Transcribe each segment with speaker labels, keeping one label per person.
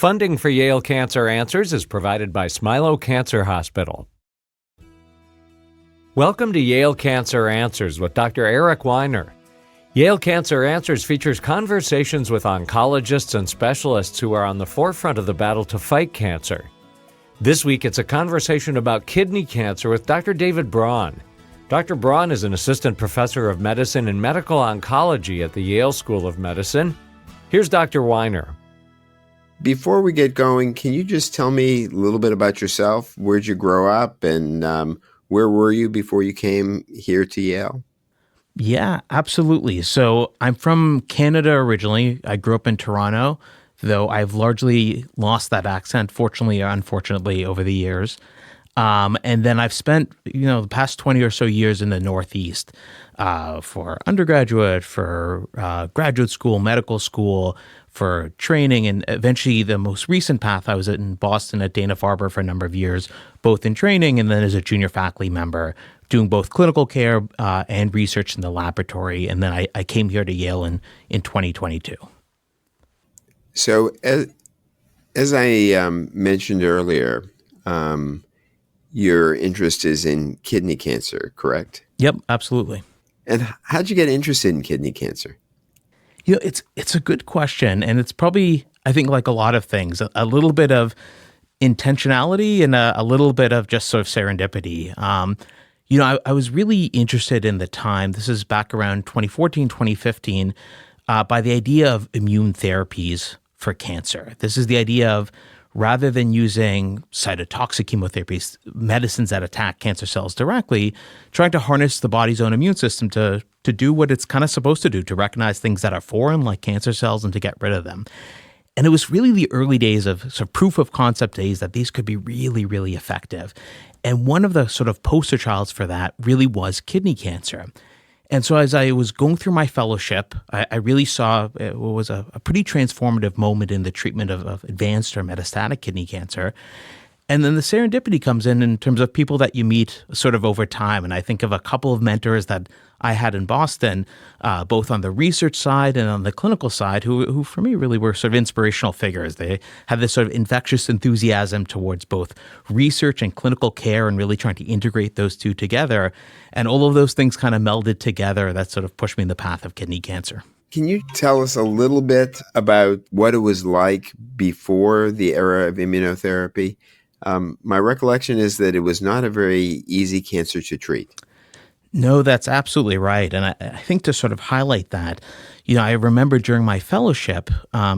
Speaker 1: Funding for Yale Cancer Answers is provided by Smilow Cancer Hospital. Welcome to Yale Cancer Answers with Dr. Eric Weiner. Yale Cancer Answers features conversations with oncologists and specialists who are on the forefront of the battle to fight cancer. This week, it's a conversation about kidney cancer with Dr. David Braun. Dr. Braun is an assistant professor of medicine and medical oncology at the Yale School of Medicine. Here's Dr. Weiner.
Speaker 2: Before we get going, can you just tell me a little bit about yourself? Where'd you grow up, and where were you before you came here to Yale?
Speaker 3: Yeah, absolutely. So I'm from Canada originally. I grew up in Toronto, though I've largely lost that accent, fortunately or unfortunately, over the years. And then I've spent, the past 20 or so years in the Northeast for undergraduate, for graduate school, medical school, for training, and eventually the most recent path, I was in Boston at Dana-Farber for a number of years, both in training and then as a junior faculty member, doing both clinical care and research in the laboratory. And then I came here to Yale in 2022.
Speaker 2: So as I mentioned earlier, your interest is in kidney cancer, correct?
Speaker 3: Yep, absolutely.
Speaker 2: And how'd you get interested in kidney cancer?
Speaker 3: It's a good question, and it's probably, I think, like a lot of things, a little bit of intentionality and a little bit of just sort of serendipity. I was really interested in the time, this is back around 2014, 2015, by the idea of immune therapies for cancer. This is the idea of, rather than using cytotoxic chemotherapies, medicines that attack cancer cells directly, trying to harness the body's own immune system to do what it's kind of supposed to do, to recognize things that are foreign, like cancer cells, and to get rid of them. And it was really the early days of sort of proof of concept days that these could be really, really effective. And one of the sort of poster childs for that really was kidney cancer. And so as I was going through my fellowship, I really saw it was a pretty transformative moment in the treatment of advanced or metastatic kidney cancer. And then the serendipity comes in terms of people that you meet sort of over time. And I think of a couple of mentors that I had in Boston, both on the research side and on the clinical side, who for me really were sort of inspirational figures. They had this sort of infectious enthusiasm towards both research and clinical care and really trying to integrate those two together. And all of those things kind of melded together that sort of pushed me in the path of kidney cancer.
Speaker 2: Can you tell us a little bit about what it was like before the era of immunotherapy? My recollection is that it was not a very easy cancer to treat.
Speaker 3: No, that's absolutely right. And I think to sort of highlight that, I remember during my fellowship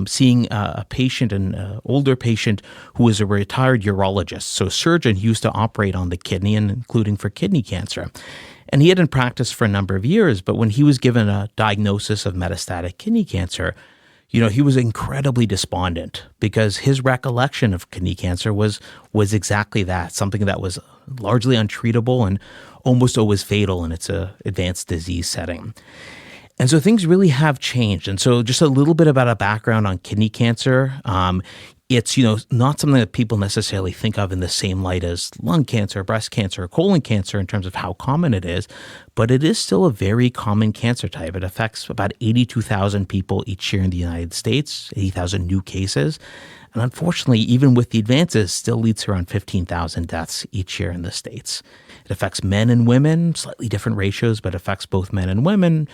Speaker 3: seeing a patient, an older patient who was a retired urologist, so a surgeon who used to operate on the kidney and including for kidney cancer. And he had been practiced for a number of years, but when he was given a diagnosis of metastatic kidney cancer, he was incredibly despondent because his recollection of kidney cancer was exactly that, something that was largely untreatable and almost always fatal in its advanced disease setting. And so things really have changed. And so just a little bit about a background on kidney cancer. It's, not something that people necessarily think of in the same light as lung cancer, breast cancer, or colon cancer in terms of how common it is, but it is still a very common cancer type. It affects about 82,000 people each year in the United States, 80,000 new cases. And unfortunately, even with the advances, still leads to around 15,000 deaths each year in the States. It affects men and women, slightly different ratios, but affects both men and women.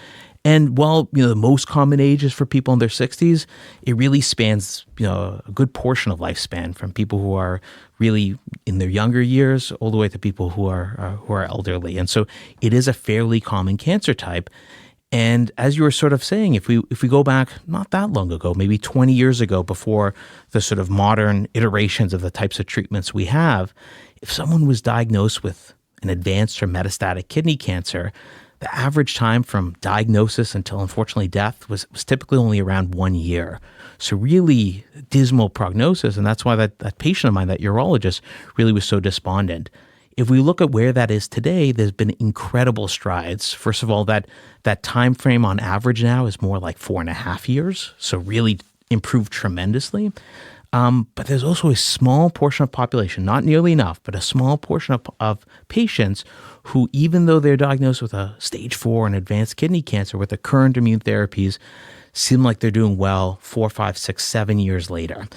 Speaker 3: And while, the most common age is for people in their 60s, it really spans, a good portion of lifespan from people who are really in their younger years all the way to people who are elderly. And so it is a fairly common cancer type. And as you were sort of saying, if we go back not that long ago, maybe 20 years ago, before the sort of modern iterations of the types of treatments we have, if someone was diagnosed with an advanced or metastatic kidney cancer, the average time from diagnosis until, unfortunately, death was typically only around 1 year. So really dismal prognosis, and that's why that patient of mine, that urologist, really was so despondent. If we look at where that is today, there's been incredible strides. First of all, that time frame on average now is more like 4.5 years, so really improved tremendously. But there's also a small portion of population, not nearly enough, but a small portion of patients who, even though they're diagnosed with a stage 4 and advanced kidney cancer with the current immune therapies, seem like they're doing well 4, 5, 6, 7 years later.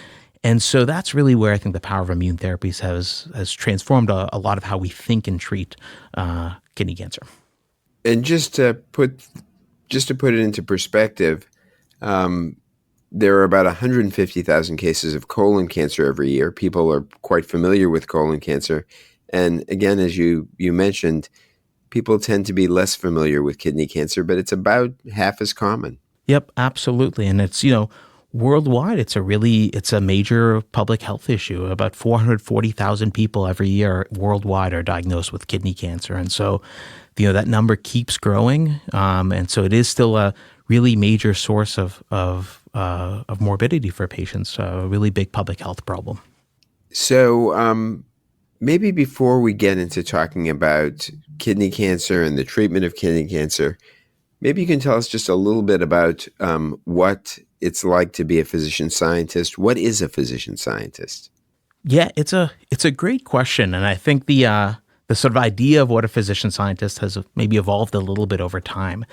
Speaker 3: And so that's really where I think the power of immune therapies has transformed a lot of how we think and treat kidney cancer.
Speaker 2: And just to put it into perspective, there are about 150,000 cases of colon cancer every year. People are quite familiar with colon cancer. And again, as you mentioned, people tend to be less familiar with kidney cancer, but it's about half as common.
Speaker 3: Yep, absolutely. And it's, worldwide, it's a major public health issue. About 440,000 people every year worldwide are diagnosed with kidney cancer. And so, that number keeps growing. And so it is still a really major source of morbidity for patients, a really big public health problem.
Speaker 2: So maybe before we get into talking about kidney cancer and the treatment of kidney cancer, maybe you can tell us just a little bit about what it's like to be a physician scientist. What is a physician scientist?
Speaker 3: Yeah, it's a great question, and I think the sort of idea of what a physician scientist has maybe evolved a little bit over time.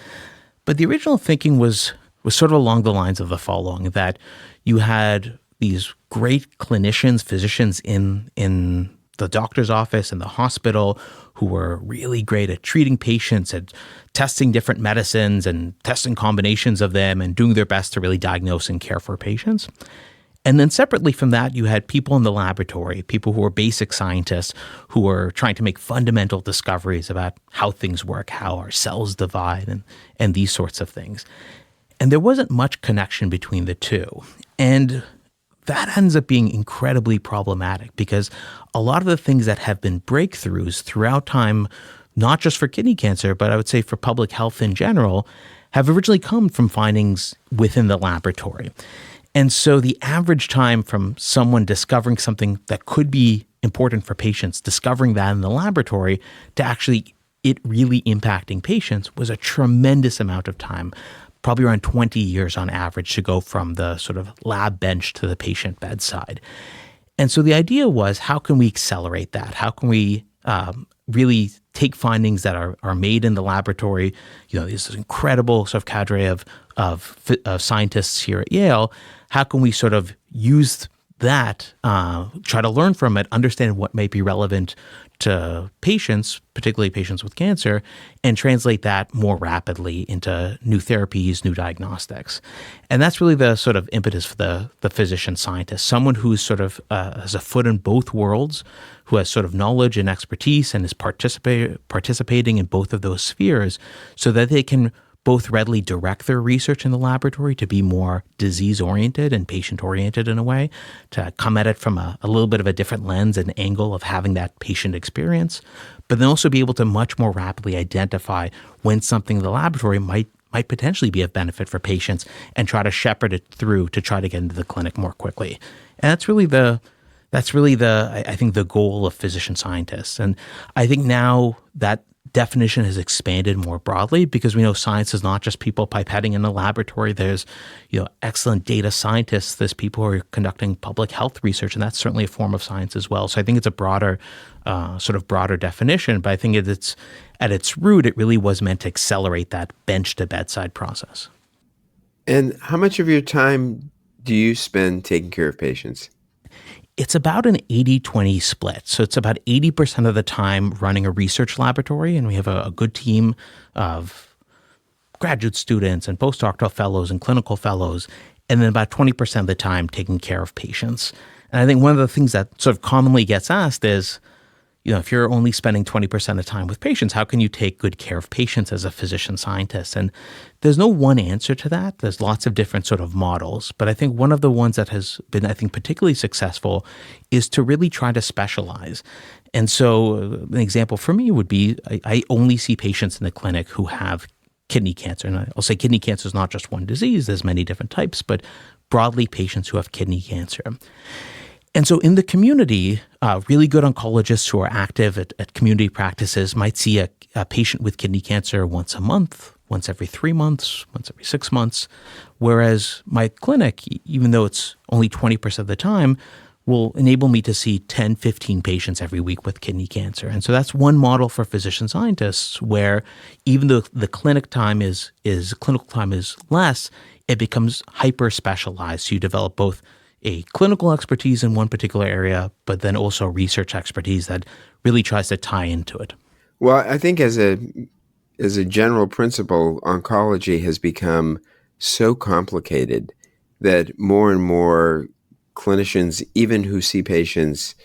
Speaker 3: But the original thinking was sort of along the lines of the following: that you had these great clinicians, physicians in the doctor's office and the hospital who were really great at treating patients and testing different medicines and testing combinations of them and doing their best to really diagnose and care for patients. And then separately from that, you had people in the laboratory, people who were basic scientists who were trying to make fundamental discoveries about how things work, how our cells divide, and these sorts of things. And there wasn't much connection between the two. And that ends up being incredibly problematic because a lot of the things that have been breakthroughs throughout time, not just for kidney cancer, but I would say for public health in general, have originally come from findings within the laboratory. And so the average time from someone discovering something that could be important for patients, discovering that in the laboratory, to actually it really impacting patients was a tremendous amount of time. Probably around 20 years on average to go from the sort of lab bench to the patient bedside. And so the idea was, how can we accelerate that? How can we really take findings that are made in the laboratory? This incredible sort of cadre of scientists here at Yale. How can we sort of use that, try to learn from it, understand what might be relevant to patients, particularly patients with cancer, and translate that more rapidly into new therapies, new diagnostics. And that's really the sort of impetus for the physician scientist, someone who's sort of has a foot in both worlds, who has sort of knowledge and expertise and is participating in both of those spheres so that they can both readily direct their research in the laboratory to be more disease-oriented and patient-oriented in a way, to come at it from a little bit of a different lens and angle of having that patient experience, but then also be able to much more rapidly identify when something in the laboratory might potentially be of benefit for patients and try to shepherd it through to try to get into the clinic more quickly. And that's really I think the goal of physician scientists. And I think now that definition has expanded more broadly because we know science is not just people pipetting in a laboratory. There's, excellent data scientists. There's people who are conducting public health research, and that's certainly a form of science as well. So I think it's a broader definition, but I think it's at its root, it really was meant to accelerate that bench to bedside process.
Speaker 2: And how much of your time do you spend taking care of patients?
Speaker 3: It's about an 80-20 split. So it's about 80% of the time running a research laboratory, and we have a good team of graduate students and postdoctoral fellows and clinical fellows, and then about 20% of the time taking care of patients. And I think one of the things that sort of commonly gets asked is, if you're only spending 20% of the time with patients, how can you take good care of patients as a physician scientist? And there's no one answer to that. There's lots of different sort of models. But I think one of the ones that has been, I think, particularly successful is to really try to specialize. And so an example for me would be I only see patients in the clinic who have kidney cancer. And I'll say kidney cancer is not just one disease. There's many different types, but broadly patients who have kidney cancer. And so in the community, really good oncologists who are active at community practices might see a patient with kidney cancer once a month, once every 3 months, once every 6 months, whereas my clinic, even though it's only 20% of the time, will enable me to see 10, 15 patients every week with kidney cancer. And so that's one model for physician scientists where even though the clinical time is less, it becomes hyper-specialized. So you develop both a clinical expertise in one particular area, but then also research expertise that really tries to tie into it?
Speaker 2: Well, I think as a general principle, oncology has become so complicated that more and more clinicians, even who see patients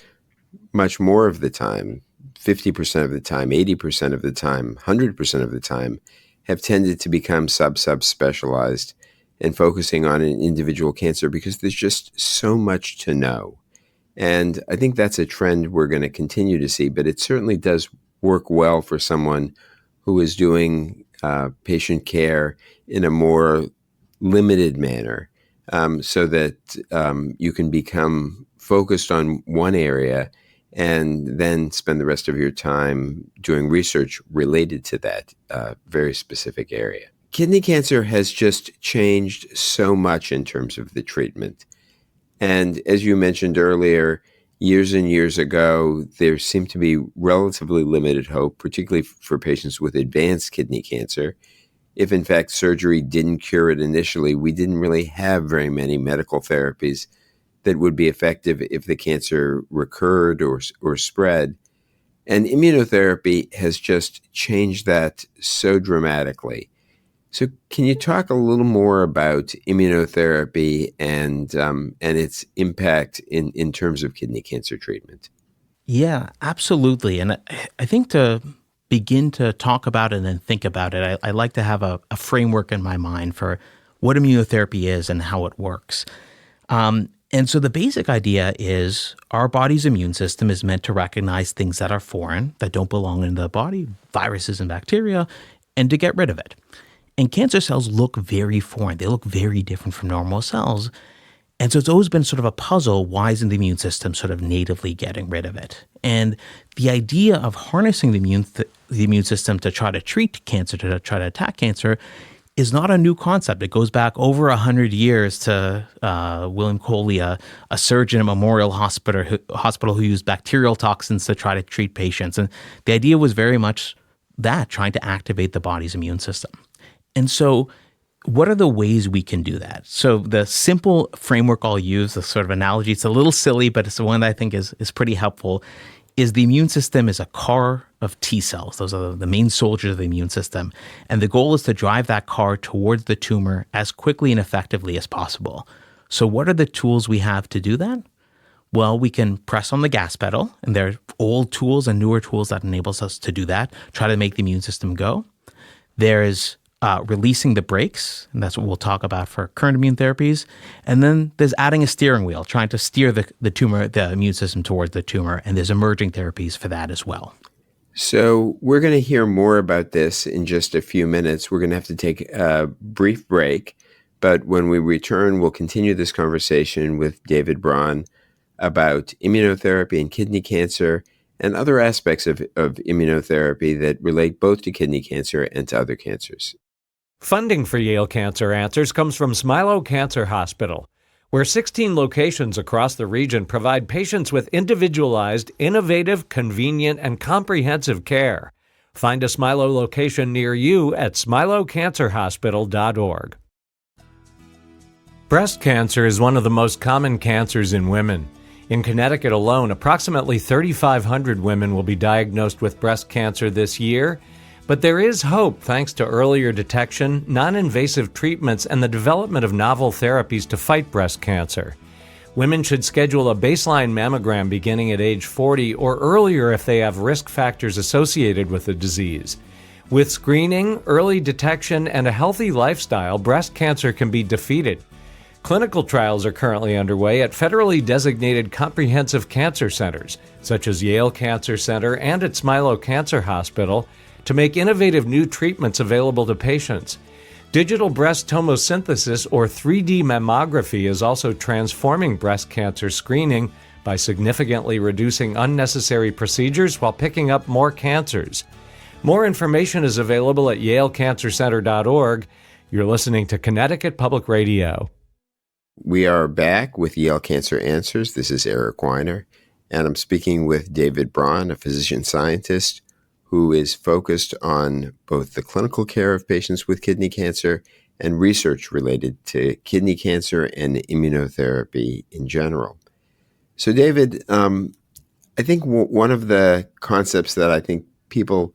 Speaker 2: much more of the time, 50% of the time, 80% of the time, 100% of the time, have tended to become sub-specialized and focusing on an individual cancer because there's just so much to know. And I think that's a trend we're going to continue to see, but it certainly does work well for someone who is doing patient care in a more limited manner, so that you can become focused on one area and then spend the rest of your time doing research related to that very specific area. Kidney cancer has just changed so much in terms of the treatment. And as you mentioned earlier, years and years ago, there seemed to be relatively limited hope, particularly for patients with advanced kidney cancer. If in fact surgery didn't cure it initially, we didn't really have very many medical therapies that would be effective if the cancer recurred or spread. And immunotherapy has just changed that so dramatically. So can you talk a little more about immunotherapy and its impact in terms of kidney cancer treatment?
Speaker 3: Yeah, absolutely. And I think to begin to talk about it and think about it, I like to have a framework in my mind for what immunotherapy is and how it works. And so the basic idea is our body's immune system is meant to recognize things that are foreign, that don't belong in the body, viruses and bacteria, and to get rid of it. And cancer cells look very foreign. They look very different from normal cells. And so it's always been sort of a puzzle, why isn't the immune system sort of natively getting rid of it? And the idea of harnessing the immune system to try to treat cancer, to try to attack cancer, is not a new concept. It goes back over 100 years to William Coley, a surgeon at Memorial Hospital who used bacterial toxins to try to treat patients. And the idea was very much that, trying to activate the body's immune system. And so what are the ways we can do that? So the simple framework I'll use, the sort of analogy, it's a little silly, but it's the one that I think is pretty helpful, is the immune system is a car of T cells. Those are the main soldiers of the immune system. And the goal is to drive that car towards the tumor as quickly and effectively as possible. So what are the tools we have to do that? Well, we can press on the gas pedal, and there are old tools and newer tools that enables us to do that, try to make the immune system go. There's releasing the brakes, and that's what we'll talk about for current immune therapies. And then there's adding a steering wheel, trying to steer the immune system towards the tumor, and there's emerging therapies for that as well.
Speaker 2: So we're going to hear more about this in just a few minutes. We're going to have to take a brief break, but when we return, we'll continue this conversation with David Braun about immunotherapy and kidney cancer and other aspects of immunotherapy that relate both to kidney cancer and to other cancers.
Speaker 1: Funding for Yale Cancer Answers comes from Smilow Cancer Hospital, where 16 locations across the region provide patients with individualized, innovative, convenient, and comprehensive care. Find a Smilow location near you at smilowcancerhospital.org. Breast cancer is one of the most common cancers in women. In Connecticut alone, approximately 3,500 women will be diagnosed with breast cancer this year. But there is hope thanks to earlier detection, non-invasive treatments, and the development of novel therapies to fight breast cancer. Women should schedule a baseline mammogram beginning at age 40 or earlier if they have risk factors associated with the disease. With screening, early detection, and a healthy lifestyle, breast cancer can be defeated. Clinical trials are currently underway at federally designated comprehensive cancer centers, such as Yale Cancer Center and at Smilow Cancer Hospital, to make innovative new treatments available to patients. Digital breast tomosynthesis, or 3D mammography, is also transforming breast cancer screening by significantly reducing unnecessary procedures while picking up more cancers. More information is available at yalecancercenter.org. You're listening to Connecticut Public Radio.
Speaker 2: We are back with Yale Cancer Answers. This is Eric Weiner, and I'm speaking with David Braun, a physician scientist who is focused on both the clinical care of patients with kidney cancer and research related to kidney cancer and immunotherapy in general. So, David, I think one of the concepts that I think people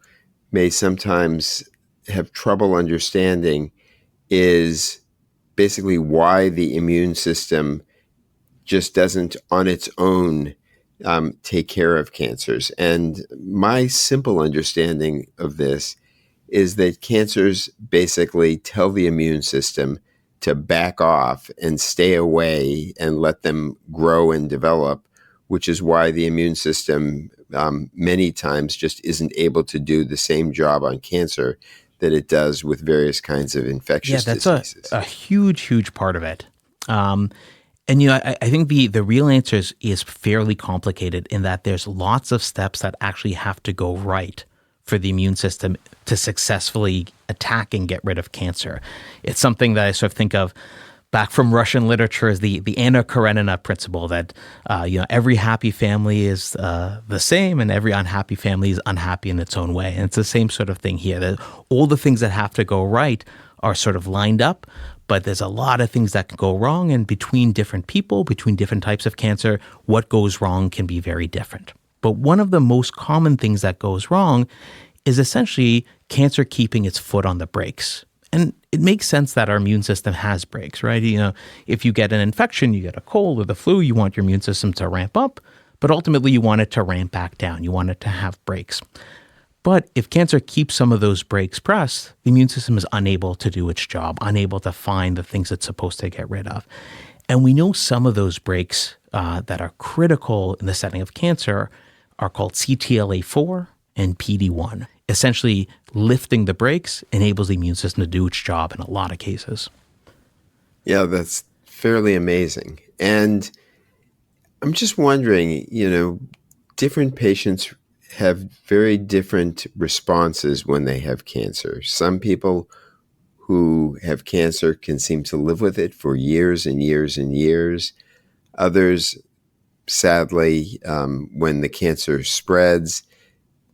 Speaker 2: may sometimes have trouble understanding is basically why the immune system just doesn't on its own take care of cancers. And my simple understanding of this is that cancers basically tell the immune system to back off and stay away and let them grow and develop, which is why the immune system many times just isn't able to do the same job on cancer that it does with various kinds of infectious diseases.
Speaker 3: A huge part of it. And I think the real answer is fairly complicated in that there's lots of steps that actually have to go right for the immune system to successfully attack and get rid of cancer. It's something that I sort of think of back from Russian literature as the Anna Karenina principle that every happy family is the same and every unhappy family is unhappy in its own way. And it's the same sort of thing here. That all the things that have to go right are sort of lined up, but there's a lot of things that can go wrong. And between different people, between different types of cancer, what goes wrong can be very different. But one of the most common things that goes wrong is essentially cancer keeping its foot on the brakes. And it makes sense that our immune system has brakes, right? If you get an infection, you get a cold or the flu, you want your immune system to ramp up, but ultimately you want it to ramp back down. You want it to have brakes. But if cancer keeps some of those brakes pressed, the immune system is unable to do its job, unable to find the things it's supposed to get rid of. And we know some of those brakes that are critical in the setting of cancer are called CTLA4 and PD1. Essentially, lifting the brakes enables the immune system to do its job in a lot of cases.
Speaker 2: Yeah, that's fairly amazing. And I'm just wondering, different patients have very different responses when they have cancer. Some people who have cancer can seem to live with it for years and years and years. Others, sadly, when the cancer spreads,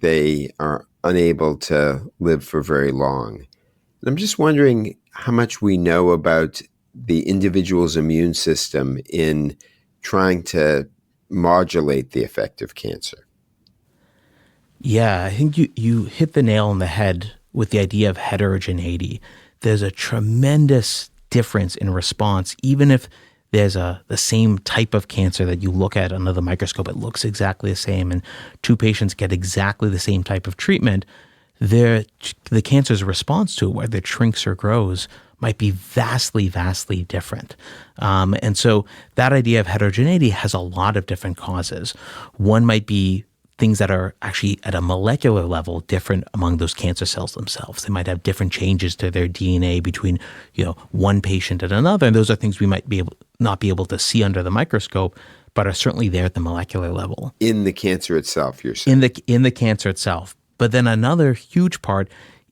Speaker 2: they are unable to live for very long. And I'm just wondering how much we know about the individual's immune system in trying to modulate the effect of cancer.
Speaker 3: Yeah, I think you hit the nail on the head with the idea of heterogeneity. There's a tremendous difference in response, even if there's the same type of cancer that you look at under the microscope. It looks exactly the same, and two patients get exactly the same type of treatment. The cancer's response to it, whether it shrinks or grows, might be vastly different. And so that idea of heterogeneity has a lot of different causes. One might be things that are actually at a molecular level different among those cancer cells themselves. They might have different changes to their DNA between, one patient and another. And those are things we might not be able to see under the microscope, but are certainly there at the molecular level.
Speaker 2: In the cancer itself, you're saying?
Speaker 3: In the cancer itself. But then another huge part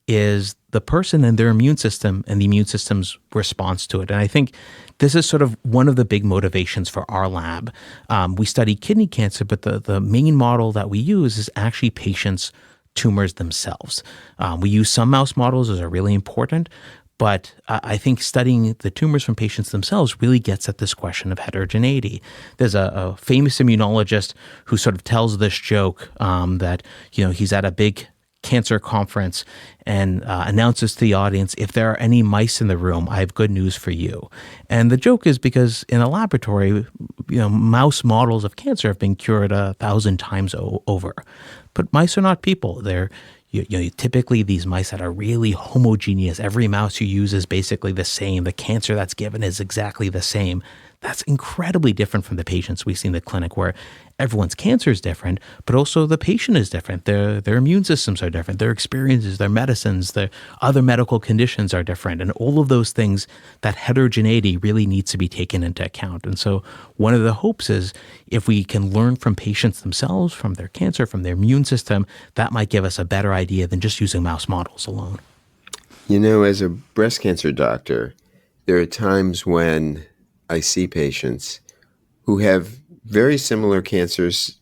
Speaker 3: is the person and their immune system and the immune system's response to it. And I think this is sort of one of the big motivations for our lab. We study kidney cancer, but the main model that we use is actually patients' tumors themselves. We use some mouse models, those are really important, but I think studying the tumors from patients themselves really gets at this question of heterogeneity. There's a famous immunologist who sort of tells this joke that, he's at a big cancer conference and announces to the audience, if there are any mice in the room, I have good news for you. And the joke is because in a laboratory, mouse models of cancer have been cured 1,000 times over. But mice are not people. They're typically these mice that are really homogeneous. Every mouse you use is basically the same. The cancer that's given is exactly the same. That's incredibly different from the patients we see in the clinic where everyone's cancer is different, but also the patient is different. Their immune systems are different. Their experiences, their medicines, their other medical conditions are different. And all of those things, that heterogeneity really needs to be taken into account. And so one of the hopes is if we can learn from patients themselves, from their cancer, from their immune system, that might give us a better idea than just using mouse models alone.
Speaker 2: As a breast cancer doctor, there are times when I see patients who have very similar cancers,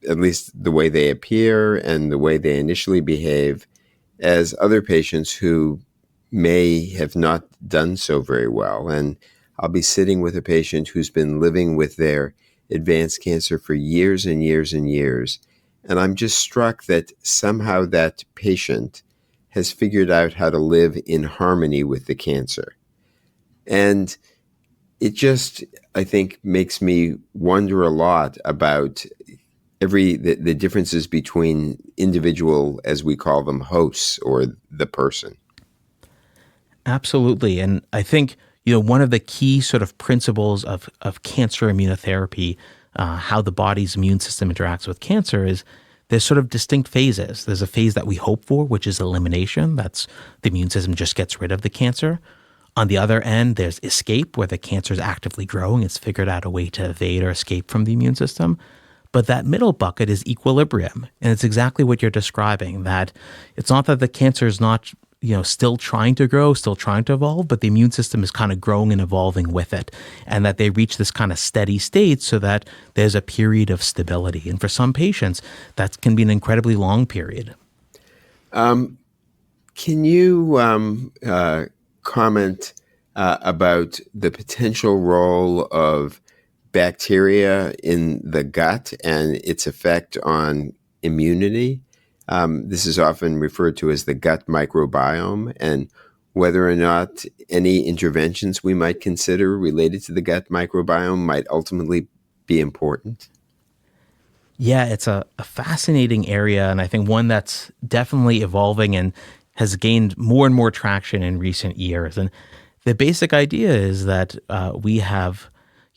Speaker 2: at least the way they appear and the way they initially behave, as other patients who may have not done so very well. And I'll be sitting with a patient who's been living with their advanced cancer for years and years and years. And I'm just struck that somehow that patient has figured out how to live in harmony with the cancer. And it just, I think, makes me wonder a lot about the differences between individual, as we call them, hosts or the person.
Speaker 3: Absolutely. And I think, one of the key sort of principles of cancer immunotherapy, how the body's immune system interacts with cancer, is there's sort of distinct phases. There's a phase that we hope for, which is elimination. That's the immune system just gets rid of the cancer. On the other end, there's escape, where the cancer is actively growing. It's figured out a way to evade or escape from the immune system. But that middle bucket is equilibrium. And it's exactly what you're describing, that it's not that the cancer is not, still trying to grow, still trying to evolve, but the immune system is kind of growing and evolving with it. And that they reach this kind of steady state so that there's a period of stability. And for some patients, that can be an incredibly long period.
Speaker 2: Can you comment about the potential role of bacteria in the gut and its effect on immunity? This is often referred to as the gut microbiome, and whether or not any interventions we might consider related to the gut microbiome might ultimately be important.
Speaker 3: Yeah, it's a fascinating area, and I think one that's definitely evolving and has gained more and more traction in recent years. And the basic idea is that we have,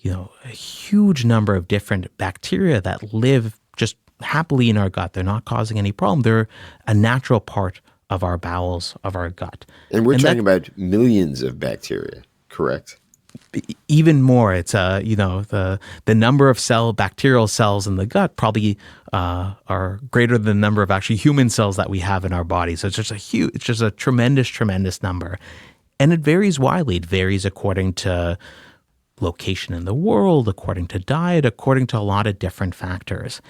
Speaker 3: a huge number of different bacteria that live just happily in our gut. They're not causing any problem. They're a natural part of our bowels, of our gut.
Speaker 2: And we're talking about millions of bacteria, correct?
Speaker 3: Even more. It's the number of bacterial cells in the gut probably are greater than the number of actually human cells that we have in our body. So it's just a tremendous number, and it varies widely. It varies according to location in the world, according to diet, according to a lot of different factors.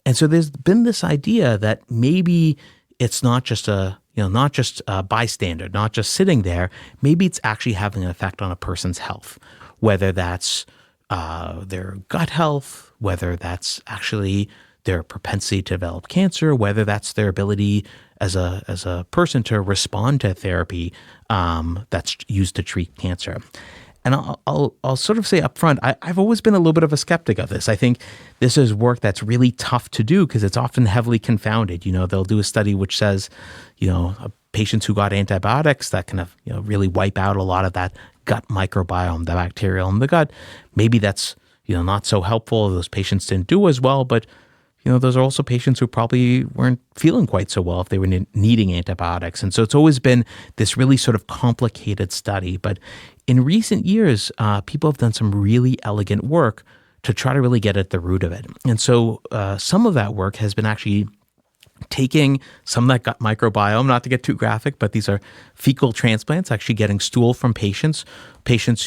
Speaker 3: And so there's been this idea that maybe it's not just a bystander, not just sitting there. Maybe it's actually having an effect on a person's health, whether that's their gut health, whether that's actually their propensity to develop cancer, whether that's their ability as a person to respond to therapy that's used to treat cancer. And I'll sort of say up front, I've always been a little bit of a skeptic of this. I think this is work that's really tough to do because it's often heavily confounded. They'll do a study which says, patients who got antibiotics that kind of, really wipe out a lot of that gut microbiome, the bacterial in the gut. Maybe that's, not so helpful. Those patients didn't do as well, but those are also patients who probably weren't feeling quite so well if they were needing antibiotics. And so it's always been this really sort of complicated study. But in recent years, people have done some really elegant work to try to really get at the root of it. And so some of that work has been actually taking some of that gut microbiome, not to get too graphic, but these are fecal transplants, actually getting stool from patients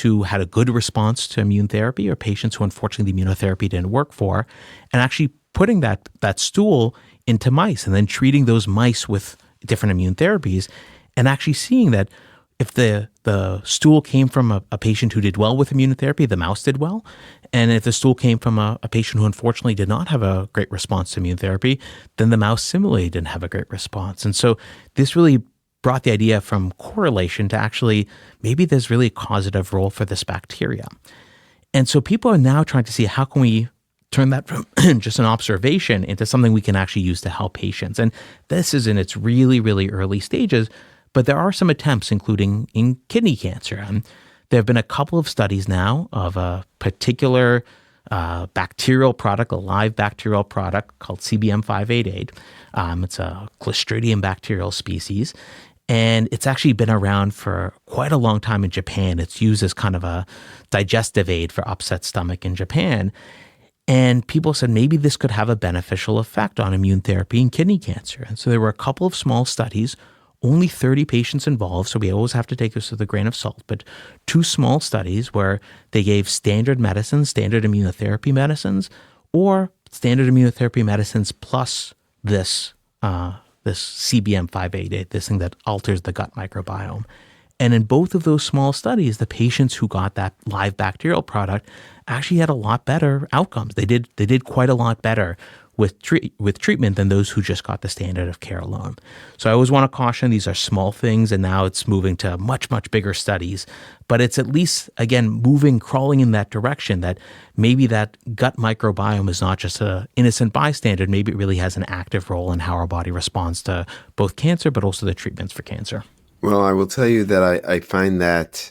Speaker 3: who had a good response to immune therapy or patients who unfortunately the immunotherapy didn't work for, and actually putting that stool into mice and then treating those mice with different immune therapies and actually seeing that if the stool came from a patient who did well with immunotherapy, the mouse did well. And if the stool came from a patient who unfortunately did not have a great response to immunotherapy, then the mouse similarly didn't have a great response. And so this really brought the idea from correlation to actually maybe there's really a causative role for this bacteria. And so people are now trying to see how can we turn that from just an observation into something we can actually use to help patients. And this is in its really, really early stages, but there are some attempts, including in kidney cancer. And there have been a couple of studies now of a particular bacterial product, a live bacterial product called CBM588. It's a Clostridium bacterial species. And it's actually been around for quite a long time in Japan. It's used as kind of a digestive aid for upset stomach in Japan. And people said maybe this could have a beneficial effect on immune therapy in kidney cancer. And so there were a couple of small studies, only 30 patients involved, so we always have to take this with a grain of salt, but 2 small studies where they gave standard medicines, standard immunotherapy medicines, or standard immunotherapy medicines plus this CBM588, this thing that alters the gut microbiome. And in both of those small studies, the patients who got that live bacterial product actually had a lot better outcomes. They did quite a lot better with treatment than those who just got the standard of care alone. So I always want to caution these are small things, and now it's moving to much, much bigger studies. But it's at least, again, crawling in that direction that maybe that gut microbiome is not just an innocent bystander. Maybe it really has an active role in how our body responds to both cancer, but also the treatments for cancer.
Speaker 2: Well, I will tell you that I find that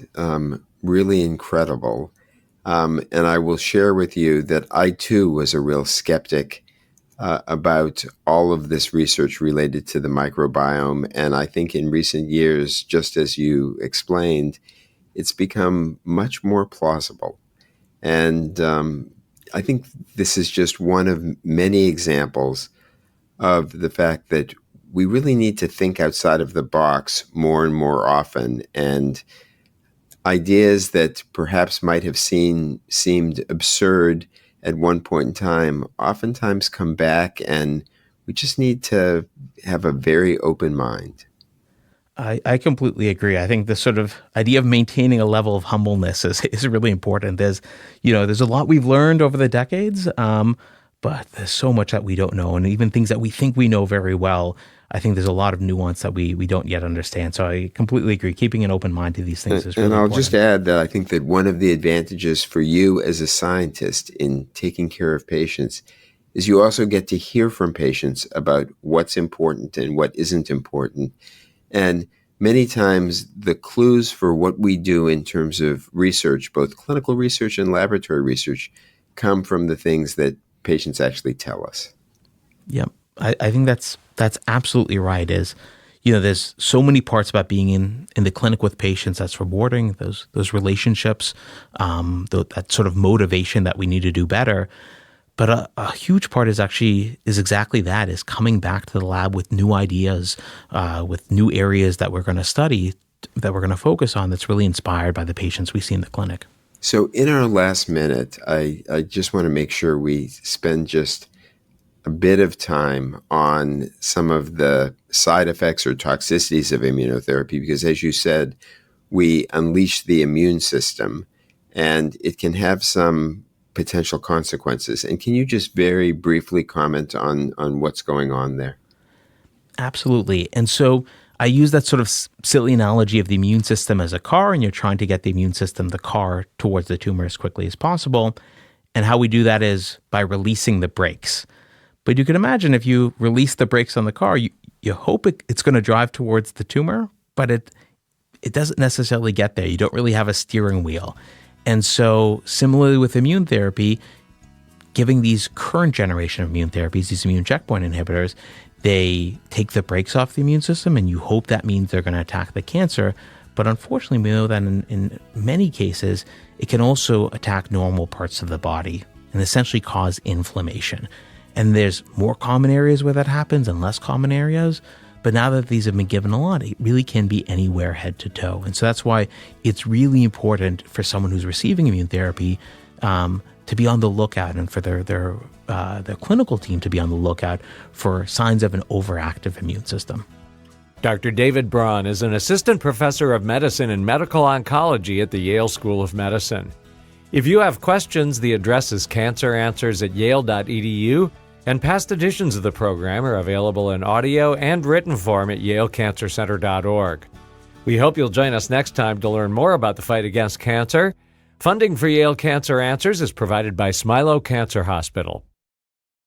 Speaker 2: really incredible. And I will share with you that I, too, was a real skeptic about all of this research related to the microbiome. And I think in recent years, just as you explained, it's become much more plausible. And I think this is just one of many examples of the fact that we really need to think outside of the box more and more often. And ideas that perhaps might have seemed absurd at one point in time oftentimes come back, and we just need to have a very open mind.
Speaker 3: I completely agree. I think the sort of idea of maintaining a level of humbleness is really important. There's a lot we've learned over the decades, but there's so much that we don't know, and even things that we think we know very well. I think there's a lot of nuance that we don't yet understand. So I completely agree. Keeping an open mind to these things is really important.
Speaker 2: And I'll just add that I think that one of the advantages for you as a scientist in taking care of patients is you also get to hear from patients about what's important and what isn't important. And many times the clues for what we do in terms of research, both clinical research and laboratory research, come from the things that patients actually tell us.
Speaker 3: Yep. I think that's absolutely right. There's so many parts about being in the clinic with patients that's rewarding, those relationships, that sort of motivation that we need to do better. But a huge part is exactly that, is coming back to the lab with new ideas, with new areas that we're going to study, that we're going to focus on, that's really inspired by the patients we see in the clinic.
Speaker 2: So in our last minute, I just want to make sure we spend just a bit of time on some of the side effects or toxicities of immunotherapy, because as you said, we unleash the immune system and it can have some potential consequences. And can you just very briefly comment on what's going on there?
Speaker 3: Absolutely. And so I use that sort of silly analogy of the immune system as a car, and you're trying to get the immune system, the car, towards the tumor as quickly as possible. And how we do that is by releasing the brakes. But you can imagine if you release the brakes on the car, you hope it's going to drive towards the tumor, but it doesn't necessarily get there. You don't really have a steering wheel. And so similarly with immune therapy, giving these current generation of immune therapies, these immune checkpoint inhibitors, they take the brakes off the immune system, and you hope that means they're going to attack the cancer. But unfortunately, we know that in many cases, it can also attack normal parts of the body and essentially cause inflammation. And there's more common areas where that happens and less common areas. But now that these have been given a lot, it really can be anywhere head to toe. And so that's why it's really important for someone who's receiving immune therapy to be on the lookout, and for their clinical team to be on the lookout for signs of an overactive immune system.
Speaker 1: Dr. David Braun is an assistant professor of medicine and medical oncology at the Yale School of Medicine. If you have questions, the address is canceranswers@yale.edu, and past editions of the program are available in audio and written form at yalecancercenter.org. We hope you'll join us next time to learn more about the fight against cancer. Funding for Yale Cancer Answers is provided by Smilow Cancer Hospital.